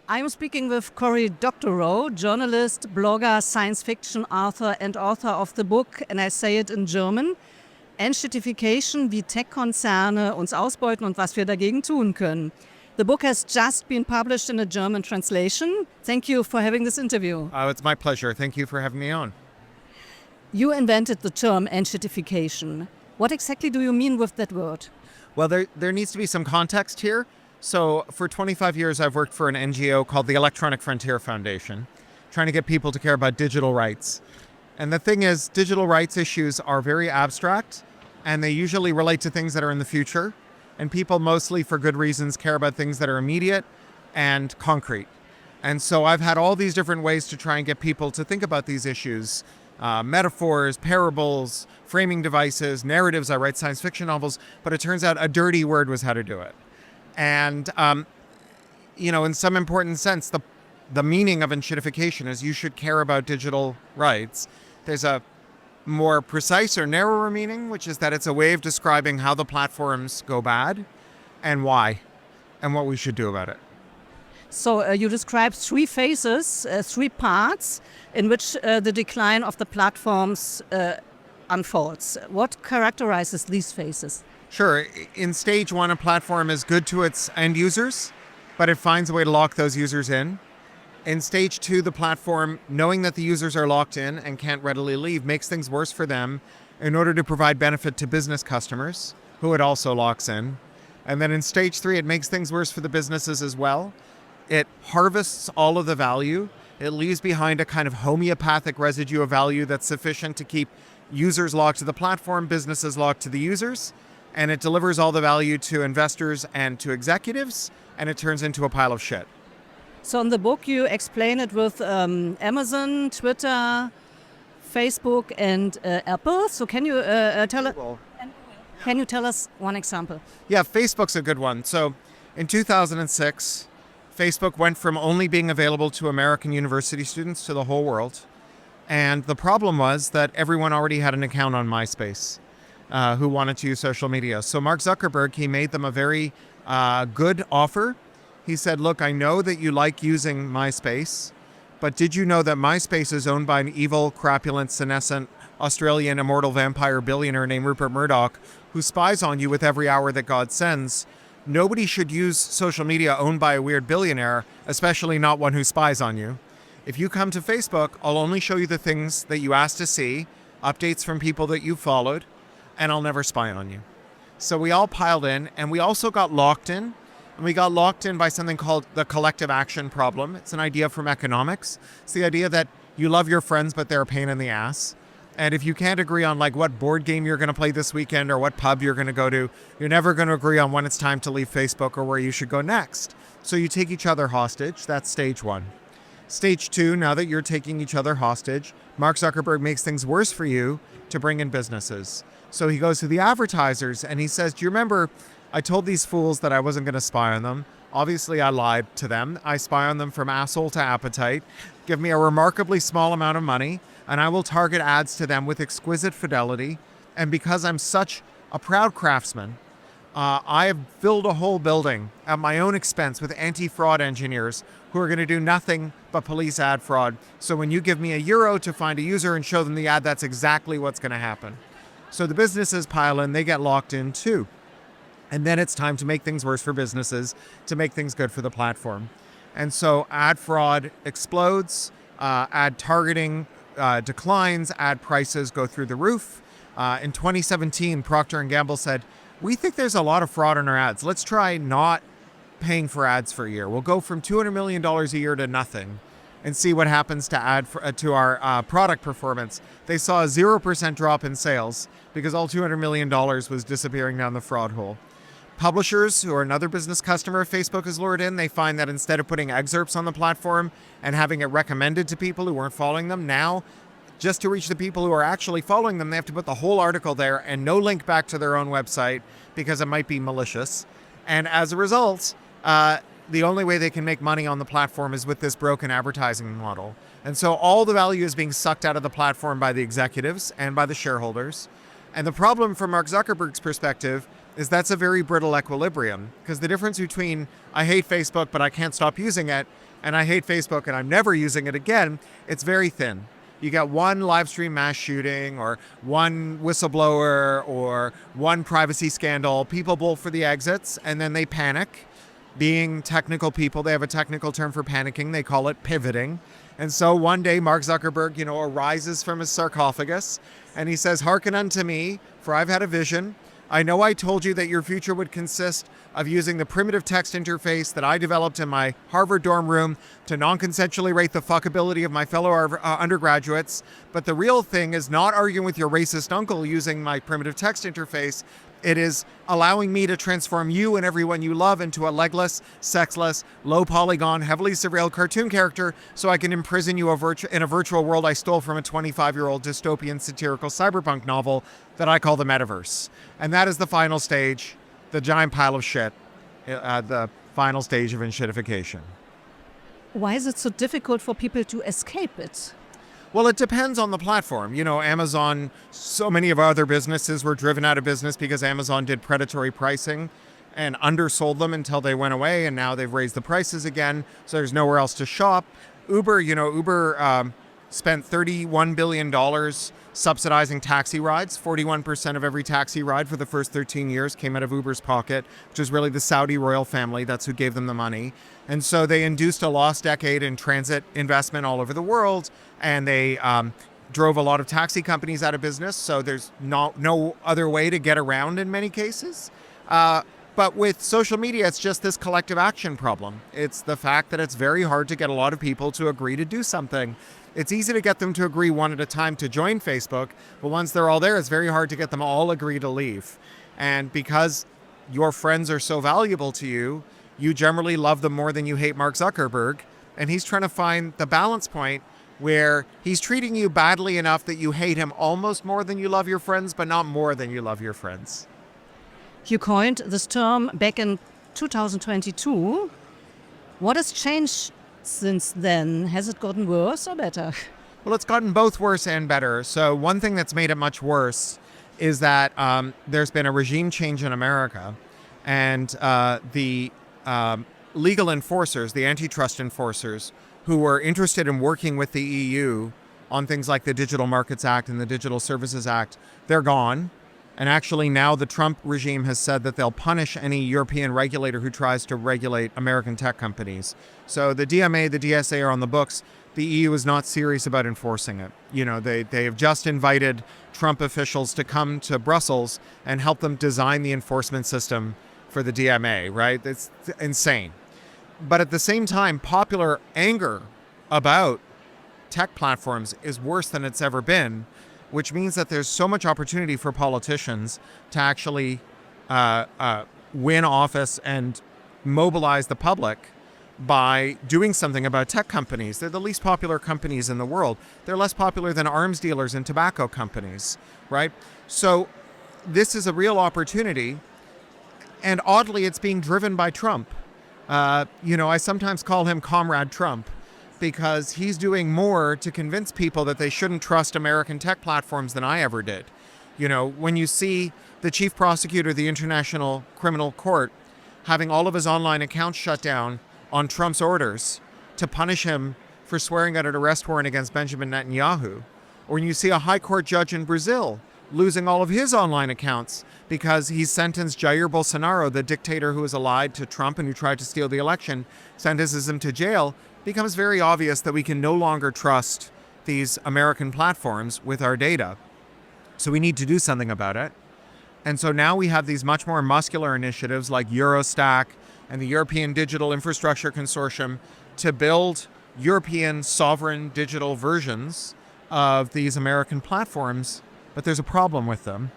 I'm speaking with Cory Doctorow, journalist, blogger, science fiction author, and author of the book, and I say it in German, Ensthittification, Wie Tech-Konzerne uns ausbeuten und was wir dagegen tun können. The book has just been published in a German translation. Thank you for having this interview. It's my pleasure. Thank you for having me on. You invented the term Ensthittification. What exactly do you mean with that word? Well, there needs to be some context here. So for 25 years, I've worked for an NGO called the Electronic Frontier Foundation, trying to get people to care about digital rights. And the thing is, digital rights issues are very abstract, and they usually relate to things that are in the future. And people mostly, for good reasons, care about things that are immediate and concrete. And so I've had all these different ways to try and get people to think about these issues. Metaphors, parables, framing devices, narratives. I write science fiction novels, but it turns out a dirty word was how to do it. And, in some important sense, the meaning of Ensthittification is you should care about digital rights. There's a more precise or narrower meaning, which is that it's a way of describing how the platforms go bad and why and what we should do about it. So you describe three phases, three parts in which the decline of the platforms unfolds. What characterizes these phases? Sure. In stage one, a platform is good to its end users, but it finds a way to lock those users in. In stage two, the platform, knowing that the users are locked in and can't readily leave, makes things worse for them in order to provide benefit to business customers, who it also locks in. And then in stage three, it makes things worse for the businesses as well. It harvests all of the value. It leaves behind a kind of homeopathic residue of value that's sufficient to keep users locked to the platform, businesses locked to the users. And it delivers all the value to investors and to executives, and it turns into a pile of shit. So in the book you explain it with Amazon, Twitter, Facebook, and Apple. So can you tell us one example? Yeah, Facebook's a good one. So in 2006, Facebook went from only being available to American university students to the whole world. And the problem was that everyone already had an account on MySpace. Who wanted to use social media. So Mark Zuckerberg, he made them a very good offer. He said, look, I know that you like using MySpace, but did you know that MySpace is owned by an evil, crapulent, senescent, Australian immortal vampire billionaire named Rupert Murdoch, who spies on you with every hour that God sends? Nobody should use social media owned by a weird billionaire, especially not one who spies on you. If you come to Facebook, I'll only show you the things that you asked to see, updates from people that you followed, and I'll never spy on you. So we all piled in, and we also got locked in. And we got locked in by something called the collective action problem. It's an idea from economics. It's the idea that you love your friends, but they're a pain in the ass. And if you can't agree on what board game you're going to play this weekend or what pub you're going to go to, you're never going to agree on when it's time to leave Facebook or where you should go next. So you take each other hostage. That's stage one. Stage two, now that you're taking each other hostage, Mark Zuckerberg makes things worse for you to bring in businesses. So he goes to the advertisers and he says, do you remember I told these fools that I wasn't going to spy on them? Obviously, I lied to them. I spy on them from asshole to appetite. Give me a remarkably small amount of money, and I will target ads to them with exquisite fidelity. And because I'm such a proud craftsman, I have filled a whole building at my own expense with anti-fraud engineers who are going to do nothing but police ad fraud. So when you give me €1 to find a user and show them the ad, that's exactly what's going to happen. So the businesses pile in, they get locked in too. And then it's time to make things worse for businesses, to make things good for the platform. And so ad fraud explodes, ad targeting declines, ad prices go through the roof. In 2017, Procter & Gamble said, we think there's a lot of fraud in our ads. Let's try not paying for ads for a year. We'll go from $200 million a year to nothing and see what happens to our product performance. They saw a 0% drop in sales because all $200 million was disappearing down the fraud hole. Publishers, who are another business customer Facebook has lured in, they find that instead of putting excerpts on the platform and having it recommended to people who weren't following them, now, just to reach the people who are actually following them, they have to put the whole article there and no link back to their own website because it might be malicious. And as a result, the only way they can make money on the platform is with this broken advertising model. And so all the value is being sucked out of the platform by the executives and by the shareholders. And the problem from Mark Zuckerberg's perspective is that's a very brittle equilibrium, because the difference between I hate Facebook but I can't stop using it and I hate Facebook and I'm never using it again, it's very thin. You get one live stream mass shooting or one whistleblower or one privacy scandal. People bolt for the exits and then they panic. Being technical people, they have a technical term for panicking. They call it pivoting. And so one day Mark Zuckerberg, arises from his sarcophagus and he says, "Hearken unto me, for I've had a vision. I know I told you that your future would consist of using the primitive text interface that I developed in my Harvard dorm room to non-consensually rate the fuckability of my fellow undergraduates. But the real thing is not arguing with your racist uncle using my primitive text interface. It is allowing me to transform you and everyone you love into a legless, sexless, low polygon, heavily surveilled cartoon character so I can imprison you in a virtual world I stole from a 25-year-old dystopian satirical cyberpunk novel that I call the metaverse." And that is the final stage, the giant pile of shit, the final stage of Ensthittification. Why is it so difficult for people to escape it? Well, it depends on the platform. Amazon, so many of our other businesses were driven out of business because Amazon did predatory pricing and undersold them until they went away, and now they've raised the prices again, so there's nowhere else to shop. Uber spent $31 billion subsidizing taxi rides. 41% of every taxi ride for the first 13 years came out of Uber's pocket, which is really the Saudi royal family. That's who gave them the money. And so they induced a lost decade in transit investment all over the world, and they drove a lot of taxi companies out of business, so there's no other way to get around in many cases. But with social media, it's just this collective action problem. It's the fact that it's very hard to get a lot of people to agree to do something. It's easy to get them to agree one at a time to join Facebook, but once they're all there, it's very hard to get them all agree to leave. And because your friends are so valuable to you, you generally love them more than you hate Mark Zuckerberg, and he's trying to find the balance point where he's treating you badly enough that you hate him almost more than you love your friends, but not more than you love your friends. You coined this term back in 2022. What has changed since then? Has it gotten worse or better? Well, it's gotten both worse and better. So one thing that's made it much worse is that there's been a regime change in America, and the legal enforcers, the antitrust enforcers, who were interested in working with the EU on things like the Digital Markets Act and the Digital Services Act, they're gone. And actually now the Trump regime has said that they'll punish any European regulator who tries to regulate American tech companies. So the DMA, the DSA are on the books. The EU is not serious about enforcing it. They have just invited Trump officials to come to Brussels and help them design the enforcement system for the DMA, right? It's insane. But at the same time, popular anger about tech platforms is worse than it's ever been, which means that there's so much opportunity for politicians to actually win office and mobilize the public by doing something about tech companies. They're the least popular companies in the world. They're less popular than arms dealers and tobacco companies, right? So this is a real opportunity, and oddly, it's being driven by Trump. I sometimes call him Comrade Trump, because he's doing more to convince people that they shouldn't trust American tech platforms than I ever did. When you see the chief prosecutor of the International Criminal Court having all of his online accounts shut down on Trump's orders to punish him for swearing out an arrest warrant against Benjamin Netanyahu, or when you see a high court judge in Brazil losing all of his online accounts because he sentenced Jair Bolsonaro, the dictator who was allied to Trump and who tried to steal the election, sentences him to jail, becomes very obvious that we can no longer trust these American platforms with our data. So we need to do something about it. And so now we have these much more muscular initiatives like Eurostack and the European Digital Infrastructure Consortium to build European sovereign digital versions of these American platforms. But there's a problem with them,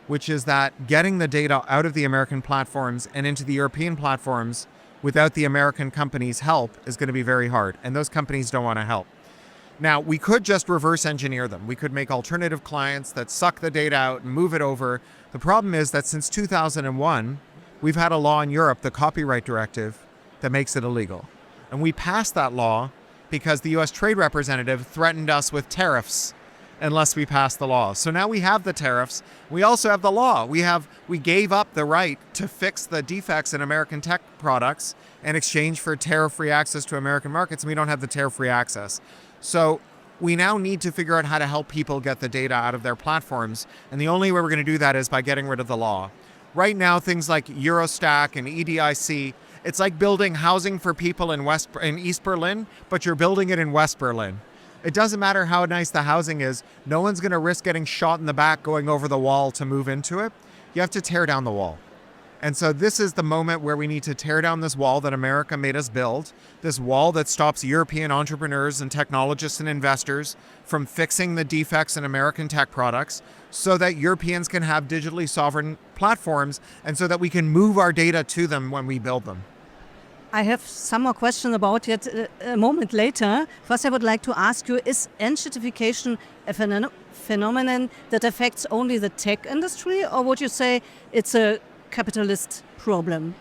which is that getting the data out of the American platforms and into the European platforms without the American companies' help is going to be very hard. And those companies don't want to help. Now, we could just reverse engineer them. We could make alternative clients that suck the data out and move it over. The problem is that since 2001, we've had a law in Europe, the Copyright Directive, that makes it illegal. And we passed that law because the US Trade Representative threatened us with tariffs unless we pass the law. So now we have the tariffs. We also have the law. We gave up the right to fix the defects in American tech products in exchange for tariff-free access to American markets, and we don't have the tariff-free access. So we now need to figure out how to help people get the data out of their platforms, and the only way we're going to do that is by getting rid of the law. Right now, things like Eurostack and EDIC, it's like building housing for people in East Berlin, but you're building it in West Berlin. It doesn't matter how nice the housing is. No one's going to risk getting shot in the back going over the wall to move into it. You have to tear down the wall. And so this is the moment where we need to tear down this wall that America made us build, this wall that stops European entrepreneurs and technologists and investors from fixing the defects in American tech products so that Europeans can have digitally sovereign platforms and so that we can move our data to them when we build them. I have some more questions about it a moment later. First, I would like to ask you, is Ensthittification a phenomenon that affects only the tech industry, or would you say it's a capitalist problem?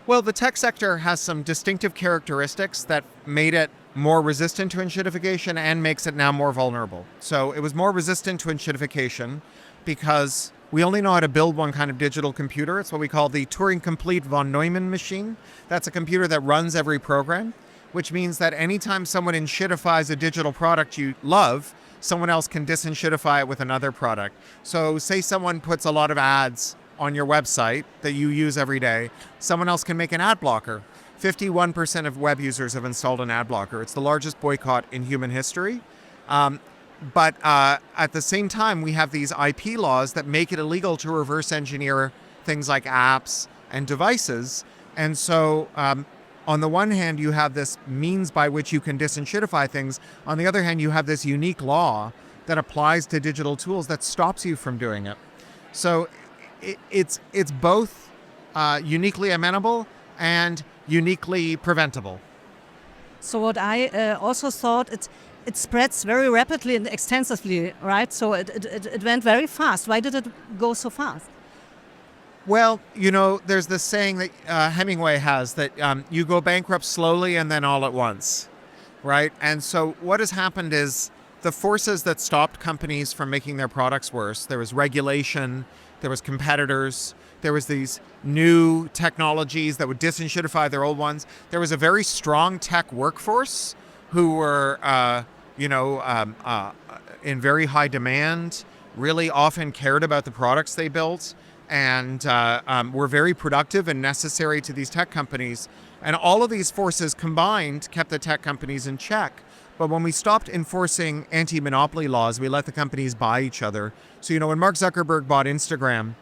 Well, the tech sector has some distinctive characteristics that made it more resistant to Ensthittification and makes it now more vulnerable. So it was more resistant to Ensthittification because we only know how to build one kind of digital computer. It's what we call the Turing-complete von Neumann machine. That's a computer that runs every program, which means that anytime someone enshittifies a digital product you love, someone else can disenshittify it with another product. So say someone puts a lot of ads on your website that you use every day, someone else can make an ad blocker. 51% of web users have installed an ad blocker. It's the largest boycott in human history. But at the same time, we have these IP laws that make it illegal to reverse engineer things like apps and devices. And so on the one hand, you have this means by which you can disenshittify things. On the other hand, you have this unique law that applies to digital tools that stops you from doing it. So it's both uniquely amenable and uniquely preventable. So what I also thought, it spreads very rapidly and extensively, right? So it went very fast. Why did it go so fast? Well, there's this saying that Hemingway has that you go bankrupt slowly and then all at once, right? And so what has happened is the forces that stopped companies from making their products worse, there was regulation, there was competitors, there was these new technologies that would disenshittify their old ones. There was a very strong tech workforce who were, in very high demand, really often cared about the products they built, and were very productive and necessary to these tech companies. And all of these forces combined kept the tech companies in check. But when we stopped enforcing anti-monopoly laws, we let the companies buy each other. So, when Mark Zuckerberg bought Instagram,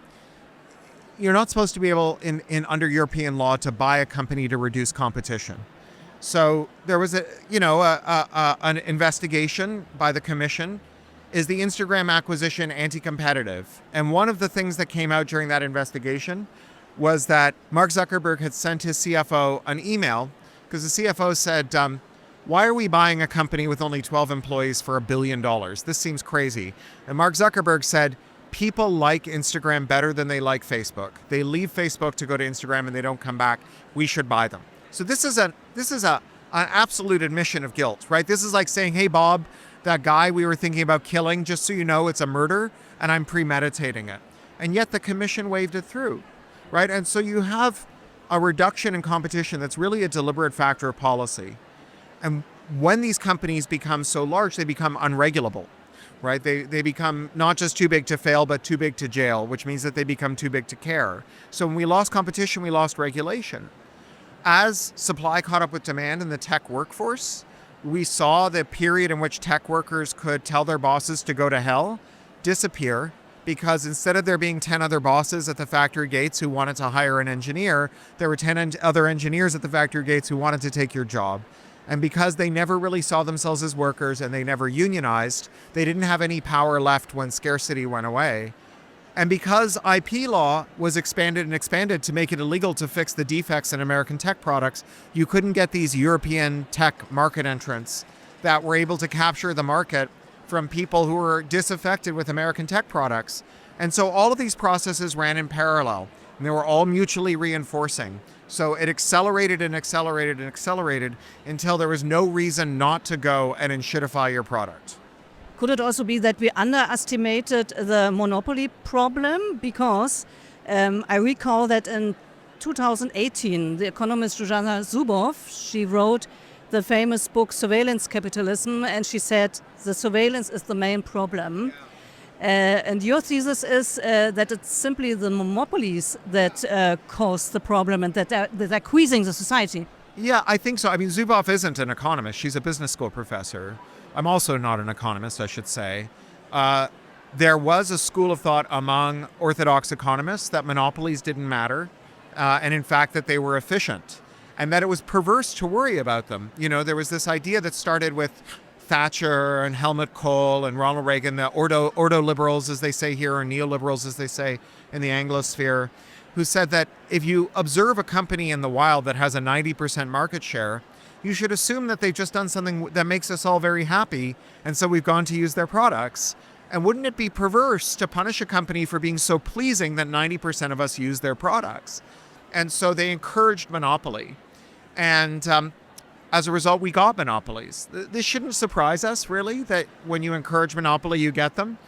you're not supposed to be able, in under European law, to buy a company to reduce competition. So there was an investigation by the Commission. Is the Instagram acquisition anti-competitive? And one of the things that came out during that investigation was that Mark Zuckerberg had sent his CFO an email because the CFO said, why are we buying a company with only 12 employees for $1 billion? This seems crazy. And Mark Zuckerberg said, people like Instagram better than they like Facebook. They leave Facebook to go to Instagram and they don't come back. We should buy them. So this is an absolute admission of guilt, right? This is like saying, hey, Bob, that guy we were thinking about killing, just so you know, it's a murder and I'm premeditating it. And yet the Commission waved it through, right? And so you have a reduction in competition that's really a deliberate factor of policy. And when these companies become so large, they become unregulable, right? They become not just too big to fail, but too big to jail, which means that they become too big to care. So when we lost competition, we lost regulation. As supply caught up with demand in the tech workforce, we saw the period in which tech workers could tell their bosses to go to hell disappear, because instead of there being 10 other bosses at the factory gates who wanted to hire an engineer, there were 10 other engineers at the factory gates who wanted to take your job. And because they never really saw themselves as workers and they never unionized, they didn't have any power left when scarcity went away. And because IP law was expanded and expanded to make it illegal to fix the defects in American tech products, you couldn't get these European tech market entrants that were able to capture the market from people who were disaffected with American tech products. And so all of these processes ran in parallel, and they were all mutually reinforcing. So it accelerated and accelerated and accelerated until there was no reason not to go and enshitify your product. Could it also be that we underestimated the monopoly problem? Because I recall that in 2018, the economist Zsuzsanna Zuboff, she wrote the famous book Surveillance Capitalism, and she said the surveillance is the main problem. And your thesis is that it's simply the monopolies that cause the problem and that they're squeezing the society. Yeah, I think so. I mean, Zuboff isn't an economist. She's a business school professor. I'm also not an economist, I should say. There was a school of thought among orthodox economists that monopolies didn't matter, and in fact that they were efficient, and that it was perverse to worry about them. You know, there was this idea that started with Thatcher and Helmut Kohl and Ronald Reagan, the ordo liberals, as they say here, or neoliberals, as they say in the Anglosphere, who said that if you observe a company in the wild that has a 90% market share, you should assume that they've just done something that makes us all very happy, and so we've gone to use their products. And wouldn't it be perverse to punish a company for being so pleasing that 90% of us use their products? And so they encouraged monopoly. And as a result, we got monopolies. This shouldn't surprise us, really, that when you encourage monopoly, you get them.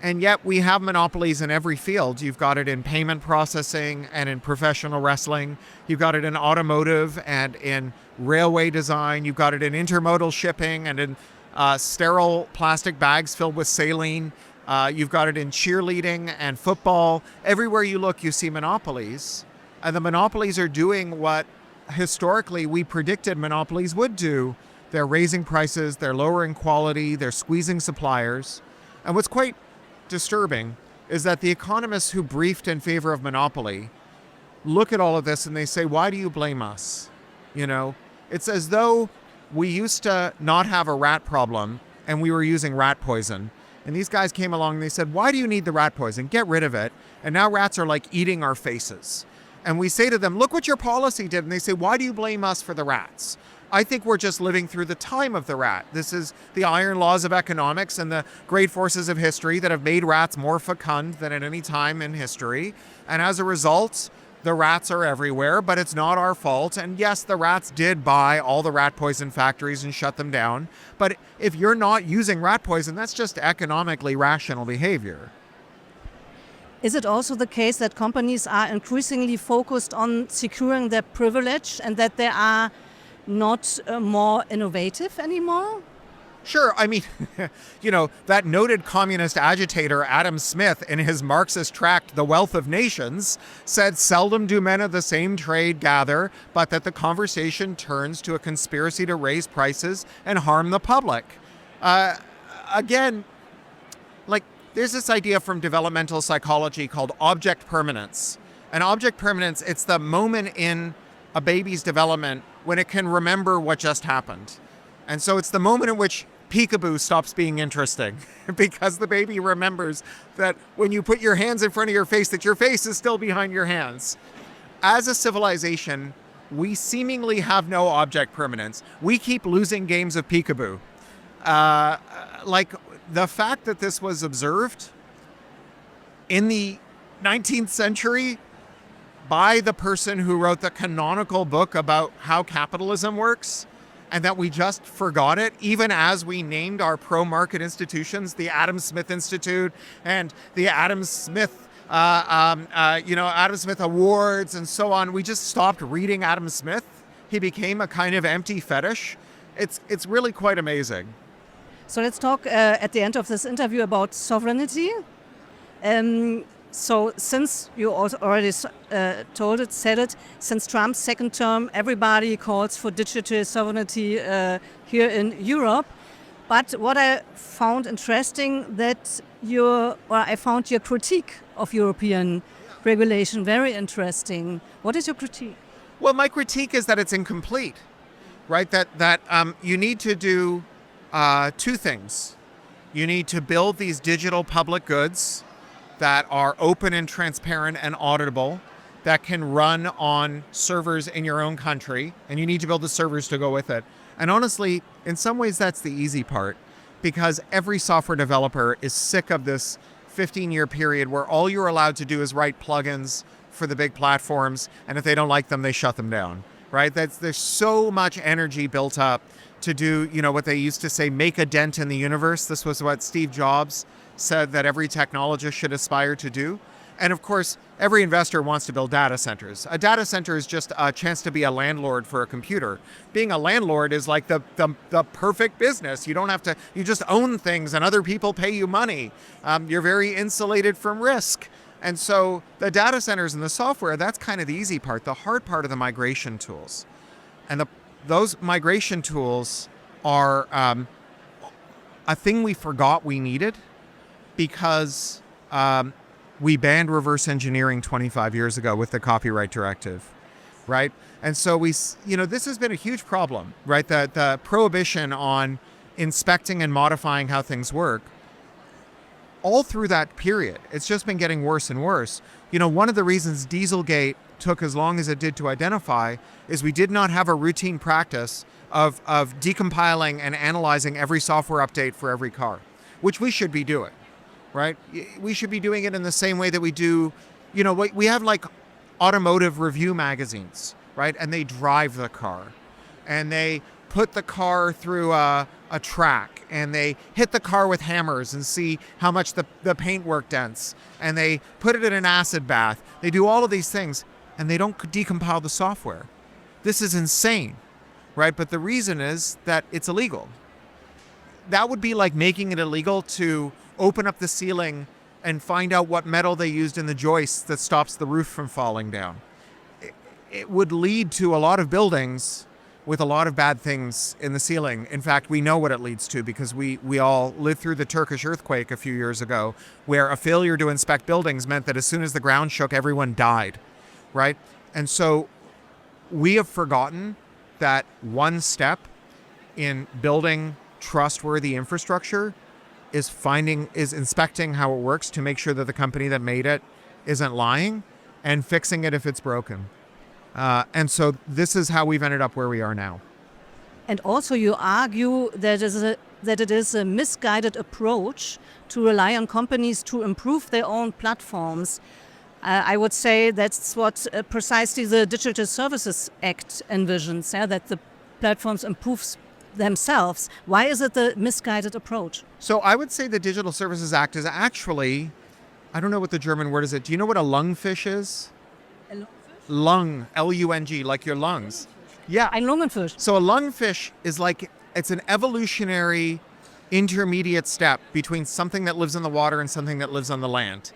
And yet we have monopolies in every field. You've got it in payment processing and in professional wrestling. You've got it in automotive and in railway design. You've got it in intermodal shipping and in sterile plastic bags filled with saline. You've got it in cheerleading and football. Everywhere you look, you see monopolies. And the monopolies are doing what historically we predicted monopolies would do. They're raising prices, they're lowering quality, they're squeezing suppliers. And what's quite disturbing is that the economists who briefed in favor of monopoly look at all of this and they say, why do you blame us? You know, it's as though we used to not have a rat problem and we were using rat poison. And these guys came along and they said, why do you need the rat poison? Get rid of it. And now rats are like eating our faces. And we say to them, look what your policy did. And they say, why do you blame us for the rats? I think we're just living through the time of the rat. This is the iron laws of economics and the great forces of history that have made rats more fecund than at any time in history. And as a result, the rats are everywhere, but it's not our fault. And yes, the rats did buy all the rat poison factories and shut them down. But if you're not using rat poison, that's just economically rational behavior. Is it also the case that companies are increasingly focused on securing their privilege and that they are not more innovative anymore? Sure. I mean, you know, that noted communist agitator Adam Smith in his Marxist tract, The Wealth of Nations, said seldom do men of the same trade gather, but that the conversation turns to a conspiracy to raise prices and harm the public. Again, like, there's this idea from developmental psychology called object permanence. And object permanence, it's the moment in a baby's development when it can remember what just happened. And so it's the moment in which peekaboo stops being interesting because the baby remembers that when you put your hands in front of your face, that your face is still behind your hands. As a civilization, we seemingly have no object permanence. We keep losing games of peekaboo. Like the fact that this was observed in the 19th century by the person who wrote the canonical book about how capitalism works, and that we just forgot it, even as we named our pro-market institutions, the Adam Smith Institute and the Adam Smith, Adam Smith Awards and so on. We just stopped reading Adam Smith. He became a kind of empty fetish. It's really quite amazing. So let's talk at the end of this interview about sovereignty. So since you already said it, since Trump's second term, everybody calls for digital sovereignty here in Europe. But what I found interesting I found your critique of European regulation very interesting. What is your critique? Well, my critique is that it's incomplete, right? That you need to do two things. You need to build these digital public goods that are open and transparent and auditable, that can run on servers in your own country, and you need to build the servers to go with it. And honestly, in some ways, that's the easy part, because every software developer is sick of this 15-year period where all you're allowed to do is write plugins for the big platforms, and if they don't like them, they shut them down, right? There's so much energy built up to do, what they used to say, make a dent in the universe. This was what Steve Jobs said that every technologist should aspire to do. And of course, every investor wants to build data centers. A data center is just a chance to be a landlord for a computer. Being a landlord is like the perfect business. You don't have to, you just own things and other people pay you money. You're very insulated from risk. And so the data centers and the software, that's kind of the easy part. The hard part are the migration tools. And those migration tools are a thing we forgot we needed because we banned reverse engineering 25 years ago with the copyright directive, right? And so this has been a huge problem, right? The prohibition on inspecting and modifying how things work, all through that period, it's just been getting worse and worse. One of the reasons Dieselgate took as long as it did to identify is we did not have a routine practice of decompiling and analyzing every software update for every car, which we should be doing. Right? We should be doing it in the same way that we do, we have like automotive review magazines, right? And they drive the car and they put the car through a track and they hit the car with hammers and see how much the paintwork dents, and they put it in an acid bath. They do all of these things and they don't decompile the software. This is insane, right? But the reason is that it's illegal. That would be like making it illegal to open up the ceiling and find out what metal they used in the joists that stops the roof from falling down. It would lead to a lot of buildings with a lot of bad things in the ceiling. In fact, we know what it leads to because we all lived through the Turkish earthquake a few years ago, where a failure to inspect buildings meant that as soon as the ground shook, everyone died, right? And so we have forgotten that one step in building trustworthy infrastructure is inspecting how it works to make sure that the company that made it isn't lying, and fixing it if it's broken. And so this is how we've ended up where we are now. And also you argue that it is a misguided approach to rely on companies to improve their own platforms. I would say that's what precisely the Digital Services Act envisions, that the platforms improve themselves. Why is it the misguided approach? So I would say the Digital Services Act is actually, I don't know what the German word is. Do you know what a lungfish is? A lungfish? Lung, L-U-N-G, like your lungs. Yeah. Ein Lungenfisch. So a lungfish is it's an evolutionary intermediate step between something that lives in the water and something that lives on the land.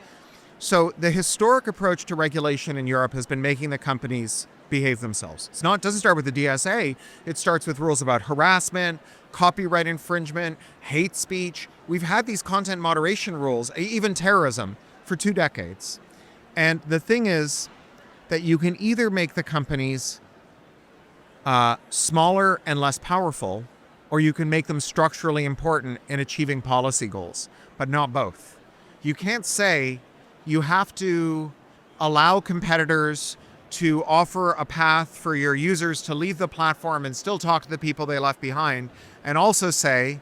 So the historic approach to regulation in Europe has been making the companies behave themselves. It doesn't start with the DSA. It starts with rules about harassment, copyright infringement, hate speech. We've had these content moderation rules, even terrorism, for 2 decades. And the thing is that you can either make the companies smaller and less powerful, or you can make them structurally important in achieving policy goals, but not both. You can't say you have to allow competitors to offer a path for your users to leave the platform and still talk to the people they left behind, and also say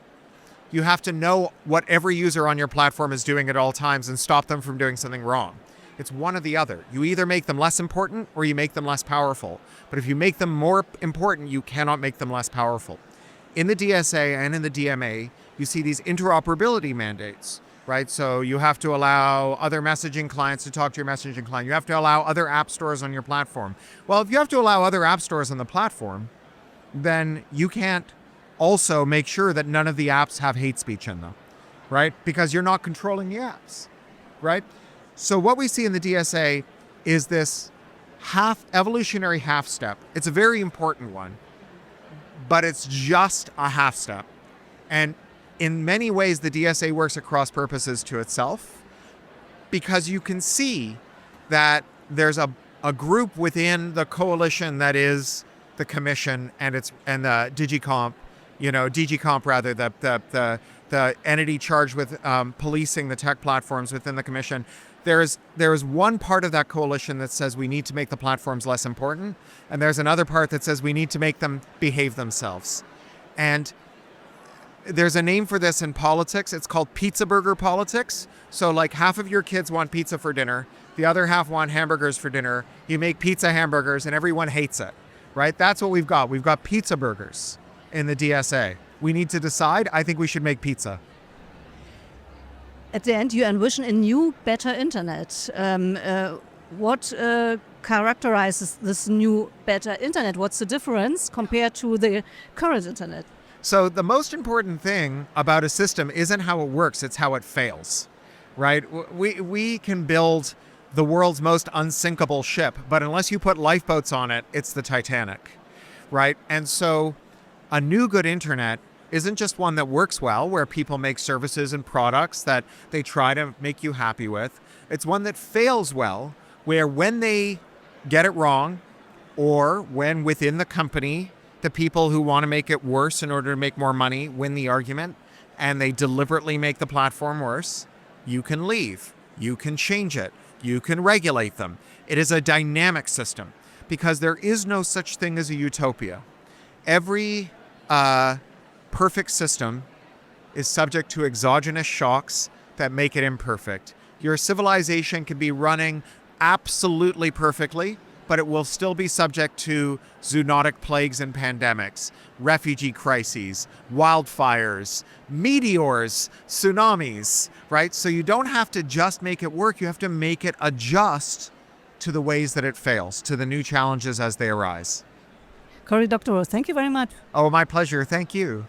you have to know what every user on your platform is doing at all times and stop them from doing something wrong. It's one or the other. You either make them less important or you make them less powerful. But if you make them more important, you cannot make them less powerful. In the DSA and in the DMA, you see these interoperability mandates, right? So you have to allow other messaging clients to talk to your messaging client. You have to allow other app stores on your platform. Well, if you have to allow other app stores on the platform, then you can't also make sure that none of the apps have hate speech in them, right? Because you're not controlling the apps, right? So what we see in the DSA is this evolutionary half step. It's a very important one, but it's just a half step. And in many ways, the DSA works at cross purposes to itself, because you can see that there's a group within the coalition that is the commission and the DigiComp, the entity charged with policing the tech platforms within the commission. There is one part of that coalition that says we need to make the platforms less important, and there's another part that says we need to make them behave themselves. And there's a name for this in politics. It's called pizza burger politics. So like half of your kids want pizza for dinner, the other half want hamburgers for dinner. You make pizza hamburgers and everyone hates it, right? That's what we've got. We've got pizza burgers. in the DSA. We need to decide. I think we should make pizza. At the end, you envision a new, better internet. What characterizes this new, better internet? What's the difference compared to the current internet? So the most important thing about a system isn't how it works, it's how it fails, right? We can build the world's most unsinkable ship, but unless you put lifeboats on it, it's the Titanic, right? And so a new good internet isn't just one that works well, where people make services and products that they try to make you happy with. It's one that fails well, where when they get it wrong, or when within the company, the people who want to make it worse in order to make more money win the argument, and they deliberately make the platform worse, you can leave. You can change it. You can regulate them. It is a dynamic system because there is no such thing as a utopia. Every perfect system is subject to exogenous shocks that make it imperfect. Your civilization can be running absolutely perfectly, but it will still be subject to zoonotic plagues and pandemics, refugee crises, wildfires, meteors, tsunamis, right? So you don't have to just make it work, you have to make it adjust to the ways that it fails, to the new challenges as they arise. Cory Doctorow, thank you very much. Oh, my pleasure. Thank you.